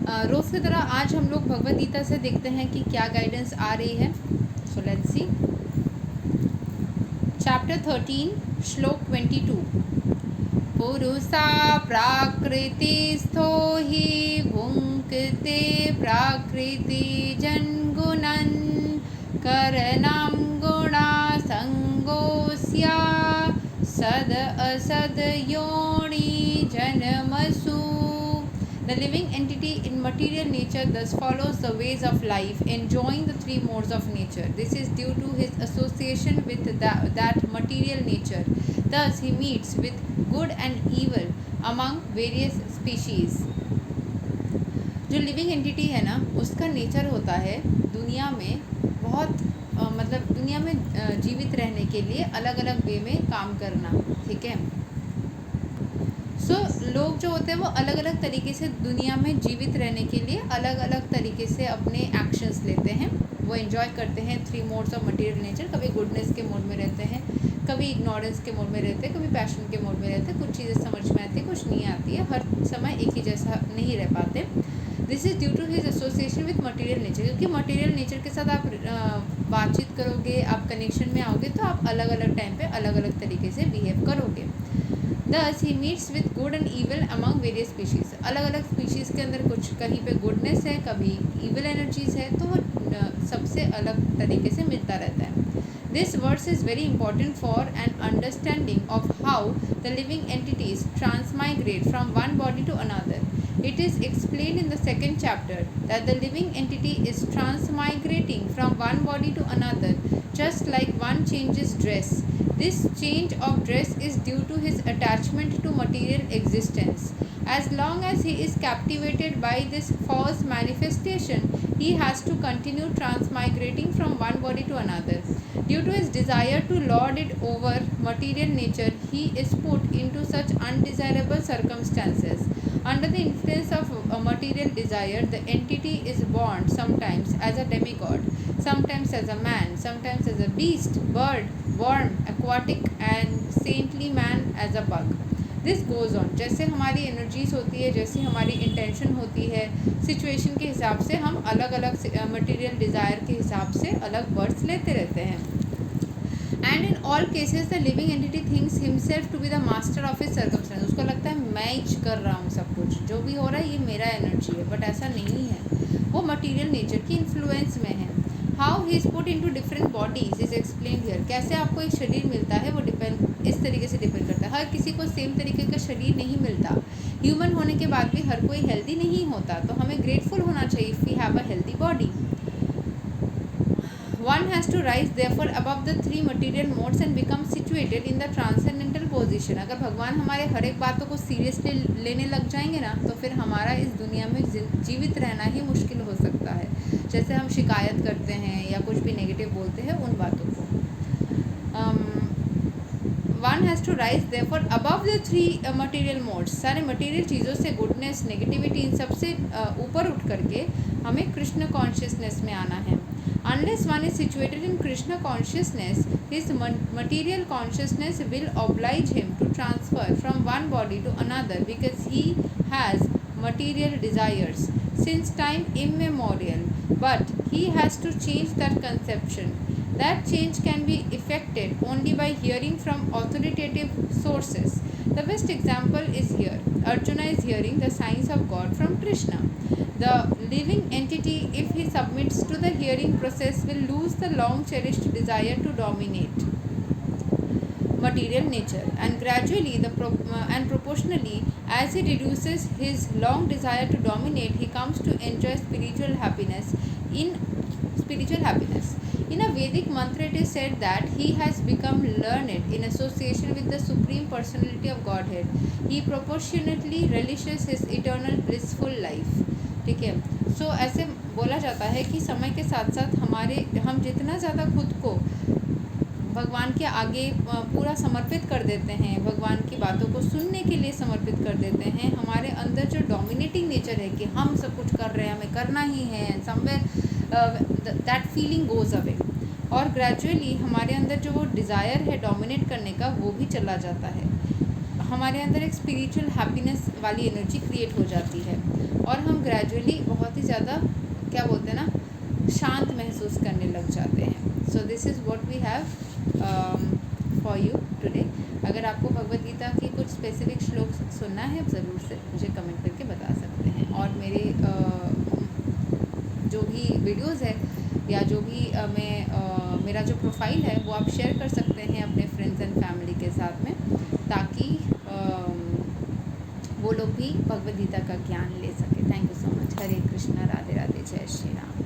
रोज़ की तरह आज हम लोग भगवद गीता से देखते हैं कि क्या गाइडेंस आ रही है। सो लेट्स सी चैप्टर 13 श्लोक 22। पुरुषा प्राकृतिस्थो हि भुङ्क्ते प्राकृति जन्गुणन् करणां गुणा संगोस्या सद असद योनि जन्मसु। The living entity in material nature thus follows the ways of life, enjoying the three modes of nature. This is due to his association with that material nature. Thus, he meets with good and evil among various species. जो living entity है ना, उसका nature होता है दुनिया में बहुत मतलब दुनिया में जीवित रहने के लिए अलग अलग वे में काम करना। ठीक है। लोग जो होते हैं वो अलग अलग तरीके से दुनिया में जीवित रहने के लिए अलग अलग तरीके से अपने एक्शंस लेते हैं। वो एंजॉय करते हैं three modes of material nature. कभी गुडनेस के मोड में रहते हैं, कभी इग्नोरेंस के मोड में रहते हैं, कभी पैशन के मोड में रहते हैं। कुछ चीज़ें समझ में आती है, कुछ नहीं आती है। हर समय एक ही जैसा नहीं रह पाते। This is due to his association with material nature. क्योंकि मटेरियल नेचर के साथ आप बातचीत करोगे, आप कनेक्शन में आओगे, तो आप अलग अलग टाइम पे अलग अलग तरीके से बिहेव करोगे। Thus he meets with good and evil among various species. अलग अलग स्पीशीज़ के अंदर कुछ कहीं पे गुडनेस है, कभी evil energies है, तो वो सबसे अलग तरीके से मिलता रहता है। This verse is very important for an understanding of how the living entities transmigrate from one body to another. It is explained in the second chapter that the living entity is transmigrating from one body to another, just like one changes dress. This change of dress is due to his attachment to material existence. As long as he is captivated by this false manifestation, he has to continue transmigrating from one body to another. Due to his desire to lord it over material nature, he is put into such undesirable circumstances. Under the influence of material desire, the entity is born sometimes as a demigod, sometimes as a man, sometimes as a beast, bird, worm, aquatic and saintly man as a bug. This goes on. जैसे हमारी energies होती है, जैसे हमारी intention होती है, situation के हिसाब से हम अलग अलग मटेरियल डिज़ायर के हिसाब से अलग बर्थ्स लेते रहते हैं। And in all cases the living entity thinks himself to be the master of his circumstance. उसको लगता है मैं ही कर रहा हूँ सब कुछ, जो भी हो रहा है ये मेरा एनर्जी है, बट ऐसा नहीं है। वो मटेरियल नेचर की इन्फ्लुएंस में है। How he is put into different bodies is explain here. कैसे आपको एक शरीर मिलता है, वो डिपेंड इस तरीके से डिपेंड करता है। हर किसी को सेम तरीके का शरीर नहीं मिलता। ह्यूमन होने के बाद भी हर कोई हेल्दी नहीं होता, तो हमें ग्रेटफुल होना चाहिए if we have a healthy body. One has to rise therefore above the three material modes and become situated in the transcendental position. अगर भगवान हमारे हर एक बातों को सीरियसली लेने लग जाएंगे ना, तो फिर हमारा इस दुनिया में जीवित रहना ही मुश्किल हो सकता है। जैसे हम शिकायत करते हैं या कुछ भी नेगेटिव बोलते हैं उन बातों को। One has to rise therefore above the three material modes. सारे मटेरियल चीज़ों से गुडनेस, नेगेटिविटी, इन सबसे ऊपर उठ करके हमें कृष्ण कॉन्शियसनेस में आना है। Unless one is situated in Krishna consciousness, his material consciousness will oblige him to transfer from one body to another because he has material desires since time immemorial. But he has to change that conception. That change can be effected only by hearing from authoritative sources. The best example is here. Arjuna is hearing the signs of God from Krishna. The living entity, if he submits to the hearing process, will lose the long cherished desire to dominate material nature, and gradually and proportionally as he reduces his long desire to dominate, he comes to enjoy spiritual happiness. In a Vedic mantra, it is said that he has become learned in association with the Supreme Personality of Godhead. He proportionately relishes his eternal blissful life. ठीक है। सो ऐसे बोला जाता है कि समय के साथ साथ हम जितना ज़्यादा खुद को भगवान के आगे पूरा समर्पित कर देते हैं, भगवान की बातों को सुनने के लिए समर्पित कर देते हैं, हमारे अंदर जो डोमिनेटिंग नेचर है कि हम सब कुछ कर रहे हैं, हमें करना ही है, somewhere that feeling goes away, और ग्रेजुअली हमारे अंदर जो वो डिज़ायर है डोमिनेट करने का, वो भी चला जाता है। हमारे अंदर एक स्पिरिचुअल हैप्पीनेस वाली एनर्जी क्रिएट हो जाती है और हम ग्रेजुअली बहुत ही ज़्यादा क्या बोलते हैं ना, शांत महसूस करने लग जाते हैं। So this is what we have for you today. अगर आपको भगवद गीता के कुछ स्पेसिफिक श्लोक सुनना है, ज़रूर से मुझे कमेंट करके बता सकते हैं। और मेरे जो भी वीडियोज़ है या जो भी मेरा जो प्रोफाइल है वो आप शेयर कर सकते हैं अपने फ्रेंड्स एंड फैमिली के साथ में, ताकि वो लोग भी भगवद गीता का ज्ञान ले सके। Thank you so much. हरे कृष्णा, राधे राधे, जय श्री राम।